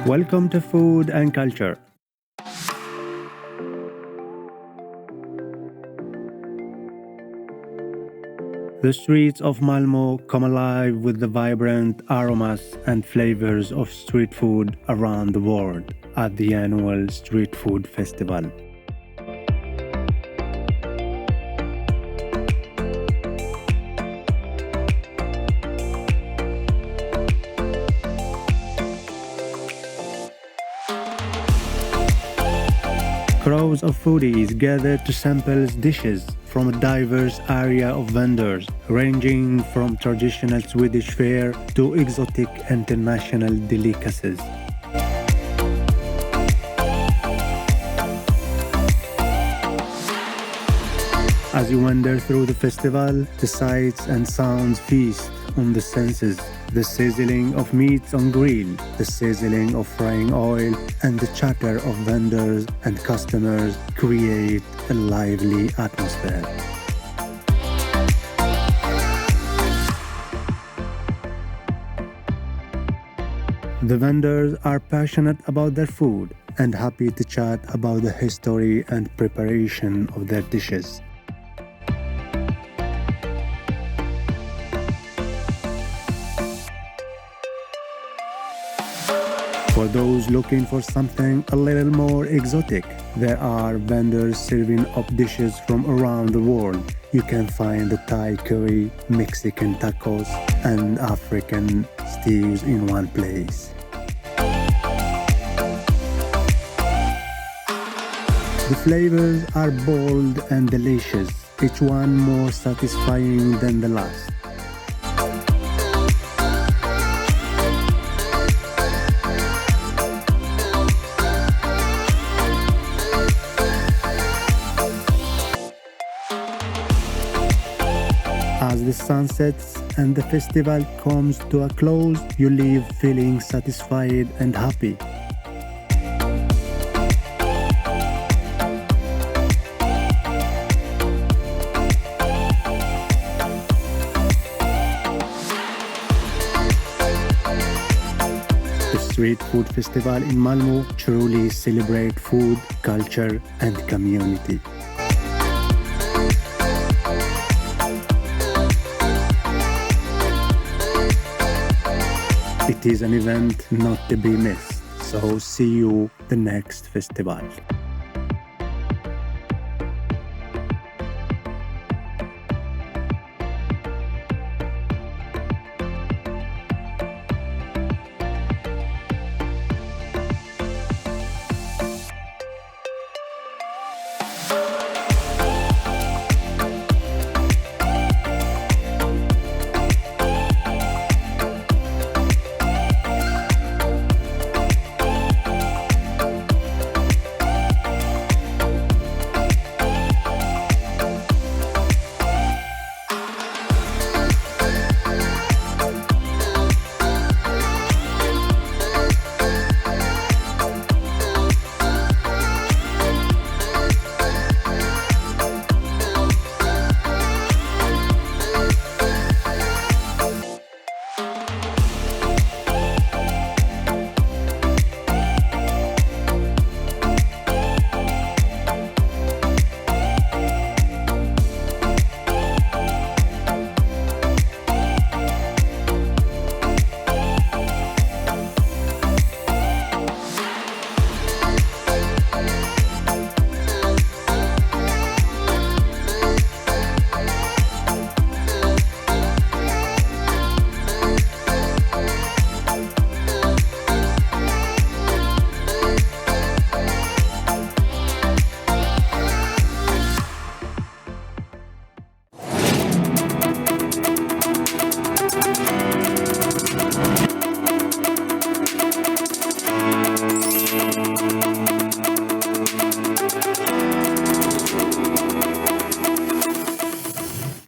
Welcome to Food and Culture. The streets of Malmö come alive with the vibrant aromas and flavors of street food around the world at the annual Street Food Festival. Crowds of foodies gather to sample dishes from a diverse area of vendors, ranging from traditional Swedish fare to exotic international delicacies. As you wander through the festival, the sights and sounds feast on the senses. The sizzling of meats on grill, the sizzling of frying oil, and the chatter of vendors and customers create a lively atmosphere. The vendors are passionate about their food and happy to chat about the history and preparation of their dishes. For those looking for something a little more exotic, there are vendors serving up dishes from around the world. You can find the Thai curry, Mexican tacos, and African stews in one place. The flavors are bold and delicious, each one more satisfying than the last. As the sun sets and the festival comes to a close, you leave feeling satisfied and happy. The Street Food Festival in Malmö truly celebrates food, culture, and community. It is an event not to be missed, so see you the next festival.